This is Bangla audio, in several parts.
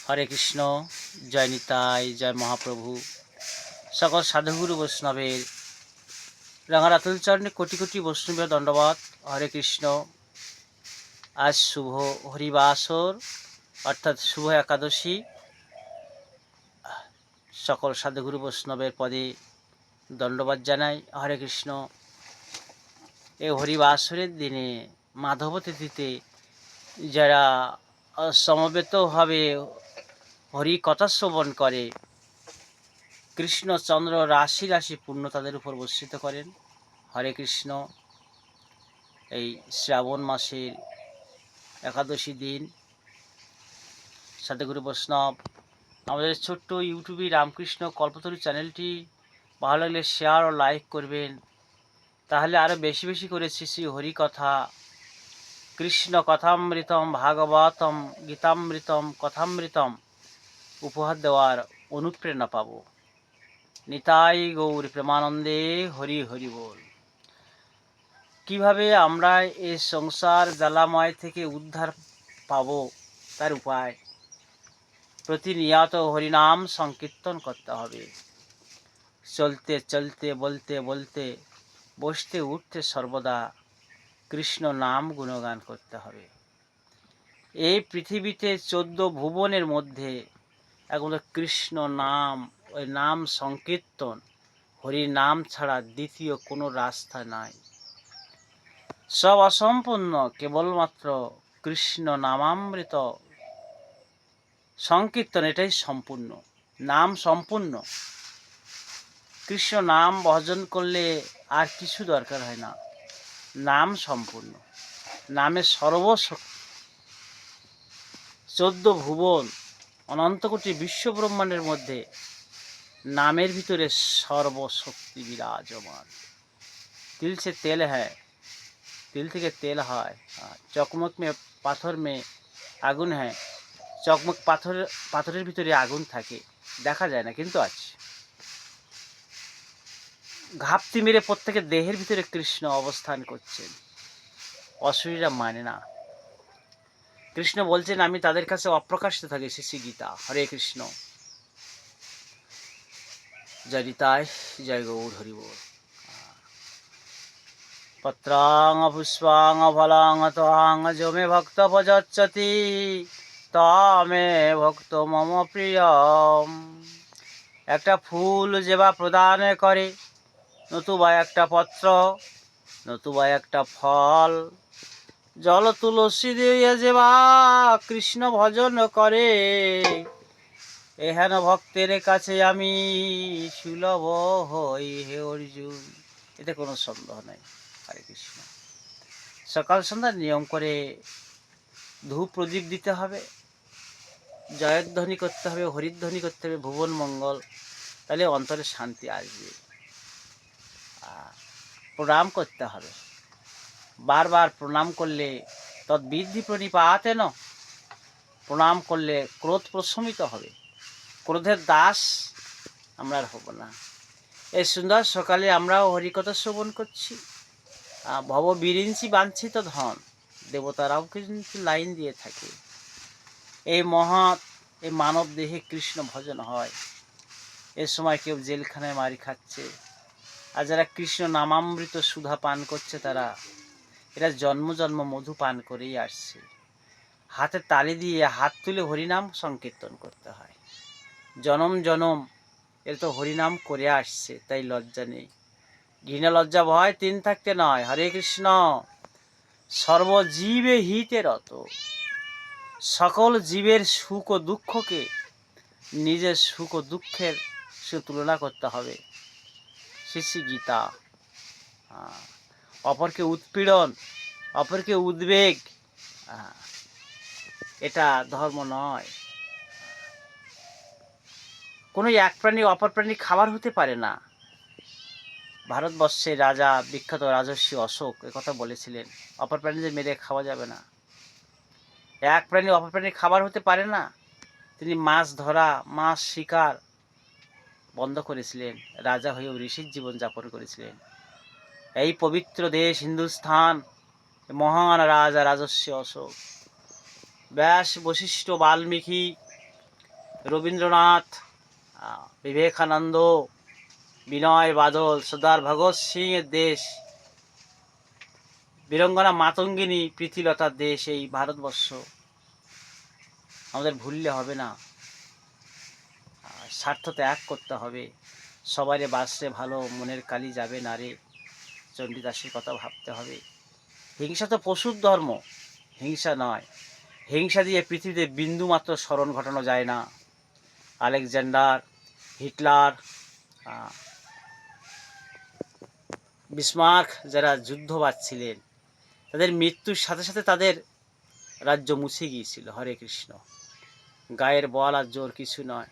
হরে কৃষ্ণ। জয় নিতাই, জয় মহাপ্রভু। সকল সাধুগুরু বৈষ্ণবের রাঙারাতুল চরণে কোটি কোটি বৈষ্ণবীয় দণ্ডবাদ। হরে কৃষ্ণ। আজ শুভ হরিবাসর অর্থাৎ শুভ একাদশী। সকল সাধুগুরু বৈষ্ণবের পদে দণ্ডবাদ জানাই। হরে কৃষ্ণ। এই হরিবাসরের দিনে মাধব তিথিতে যারা সমবেতভাবে হরি কথা শ্রবণ করে, কৃষ্ণচন্দ্র রাশি রাশি পুণ্য তাদের উপর বর্ষিত করেন। হরে কৃষ্ণ। এই শ্রাবণ মাসের একাদশী দিন সাধুগুরু বৈষ্ণব আমাদের ছোট্ট ইউটিউবে রামকৃষ্ণ কল্পতরু চ্যানেলটি ভালো লাগলে শেয়ার ও লাইক করবেন, তাহলে আরও বেশি বেশি করে শ্রী শ্রী হরিকথা, কৃষ্ণ কথামৃতম, ভাগবতম, গীতামৃতম, কথামৃতম উপহার দেওয়ার অনুপ্রেরণা পাব। নিতাই গৌর প্রেমানন্দে। হরি হরি বল। কিভাবে আমরা এই সংসার জ্বালাময় থেকে উদ্ধার পাব তার উপায়, প্রতিনিয়ত হরিনাম সংকীর্তন করতে হবে। চলতে চলতে, বলতে বলতে, বসতে উঠতে সর্বদা কৃষ্ণ নাম গুণগান করতে হবে। এই পৃথিবীতে 14 ভুবনের মধ্যে একমাত্র কৃষ্ণ নাম, ওই নাম সংকীর্তন, হরি নাম ছাড়া দ্বিতীয় কোনো রাস্তা নাই। সব অসম্পূর্ণ, কেবলমাত্র কৃষ্ণ নামামৃত সংকীর্তন এটাই সম্পূর্ণ। নাম সম্পূর্ণ। কৃষ্ণ নাম ভজন করলে আর কিছু দরকার হয় না। নাম সম্পূর্ণ। নামে সর্বশক্তি। 14 ভুবন, অনন্ত কোটি বিশ্ব ব্রহ্মাণ্ডের মধ্যে নামের ভিতরে সর্বশক্তি বিরাজমান। তিল সে তেল হ্যায়, তিল থেকে তেল হয়। চকমক মে পাথর মে আগুন হ্যায়, চকমক পাথরের ভিতরে আগুন থাকে, দেখা যায় না কিন্তু আছে। ঘাপটি মেরে প্রত্যেকের দেহের ভিতরে কৃষ্ণ অবস্থান করছেন। অসুরীরা মানে না। কৃষ্ণ বলছেন আমি তাদের কাছে অপ্রকাশিত থাকি। শ্রী গীতা। হরে কৃষ্ণ। জয় নিতাই, জয় গৌর হরি বল। পত্রাং পুষ্পাং ফলাং ত্বাং যো মে ভক্ত ভজচ্ছতি তমে ভক্ত মম প্রিয়ম। একটা ফুল যেবা প্রদান করে, নতুবা একটা পত্র, নতুবা একটা ফল, জল তুলসী দিয়ে যেবা কৃষ্ণ ভজন করে, এহেন ভক্তের কাছে আমি সুলভ হই হে অর্জুন। এতে কোনো সন্দেহ নেই। হরে কৃষ্ণ। সকাল সন্ধ্যা নিয়ম করে ধূপ প্রদীপ দিতে হবে, জয়ধ্বনি করতে হবে, হরিধ্বনি করতে হবে, ভুবন মঙ্গল, তাহলে অন্তরে শান্তি আসবে। প্রণাম করতে হবে। বারবার প্রণাম করলে তদ্বৃদ্ধি প্রণিপাতেন। প্রণাম করলে ক্রোধ প্রশমিত হবে। ক্রোধের দাস আমরা আর হব না। এই সুন্দর সকালে আমরাও হরিকথা শ্রবণ করছি। ভব বিরিঞ্চি বাঞ্ছিত ধন, দেবতারাও কিন্তু লাইন দিয়ে থাকে। এই মহৎ এই মানব দেহে কৃষ্ণ ভজন হয়। এ সময় কেউ জেলখানায় মারি খাচ্ছে, আর যারা কৃষ্ণ নামামৃত সুধা পান করছে এরা জন্ম জন্ম মধু পান করেই আসছে। হাতে তালি দিয়ে হাত তুলে হরিনাম সংকীর্তন করতে হয়। জনম জনম এর তো হরিনাম করে আসছে, তাই লজ্জা নেই। ঘৃণা লজ্জা ভয় 3 থাকতে নয়। হরে কৃষ্ণ। সর্বজীবে হিতে রত, সকল জীবের সুখ ও দুঃখকে নিজের সুখ ও দুঃখের সে তুলনা করতে হবে। শ্রী গীতা। অপরকে উৎপীড়ন, অপরকে উদ্বেগ, এটা ধর্ম নয়। কোনো এক প্রাণী অপর প্রাণী খাবার হতে পারে না। ভারতবর্ষের রাজা, বিখ্যাত রাজর্ষি অশোক কথা বলেছিলেন, অপর প্রাণীদের মেরে খাওয়া যাবে না। এক প্রাণী অপর প্রাণী খাবার হতে পারে না। তিনি মাছ ধরা, মাছ শিকার বন্ধ করেছিলেন, রাজা হয়েও ঋষির জীবন যাপন করেছিলেন। এই পবিত্র দেশ হিন্দুস্থান, মহান রাজা রাজর্ষি অশোক, ব্যাস, বশিষ্ঠ, বাল্মীকি, রবীন্দ্রনাথ, বিবেকানন্দ, বিনয় বাদল, সর্দার ভগৎ সিং এর দেশ, বীরঙ্গনা মাতঙ্গিনী প্রীতিলতার দেশ এই ভারতবর্ষ। আমাদের ভুললে হবে না, স্বার্থ ত্যাগ করতে হবে। সবাইরে বাসরে ভালো, মনের কালি যাবে না রে, চণ্ডীদাসের কথা ভাবতে হবে। হিংসা তো পশুর ধর্ম, হিংসা নয়। হিংসা দিয়ে পৃথিবীতে বিন্দু মাত্র স্মরণ ঘটানো যায় না। আলেকজান্ডার, হিটলার, বিসমার্ক যারা যুদ্ধবাজ ছিলেন, তাদের মৃত্যুর সাথে সাথে তাদের রাজ্য মুছে গিয়েছিল। হরে কৃষ্ণ। গায়ের বল আর জোর কিছু নয়।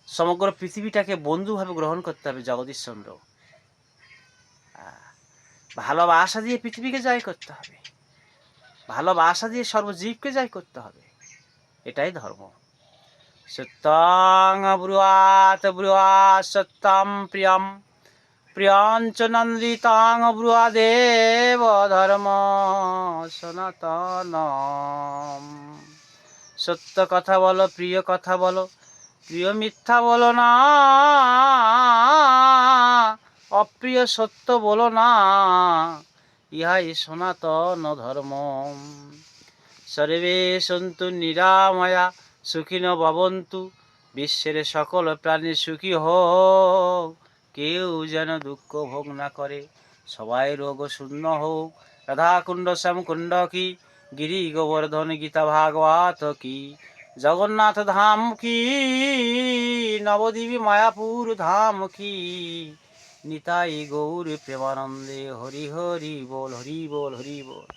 সমগ্র পৃথিবীটাকে বন্ধুভাবে গ্রহণ করতে হবে। জগদীশচন্দ্র, ভালোবাসা দিয়ে পৃথিবীকে জয় করতে হবে, ভালোবাসা দিয়ে সর্বজীবকে জয় করতে হবে। এটাই ধর্ম। সত্যং ব্রুয়াত ব্রুয়াত সত্যম প্রিয়ম প্রিয়ঞ্চ নন্দিতাং ব্রুয়াদেব ধর্ম সনাতন। সত্য কথা বলো, প্রিয় কথা বলো, প্রিয় মিথ্যা বলো না, অপ্রিয় সত্য বলো না, ইহাই সনাতন ধর্ম। সর্বে সন্তু নিরাময়া সুখিনো ভবন্তু, বিশ্বের সকল প্রাণী সুখী হোক, কেউ যেন দুঃখ ভোগ না করে, সবাই রোগ শূন্য হোক। রাধাকুণ্ড শ্যামকুণ্ড কি, গিরি গোবর্ধন গীতা ভাগবত কি, জগন্নাথ ধাম কি, নবদ্বীপ মায়াপুর ধাম কি, নিতাই গৌর প্রেমানন্দে। হরি হরি বল, হরি বল, হরি বল।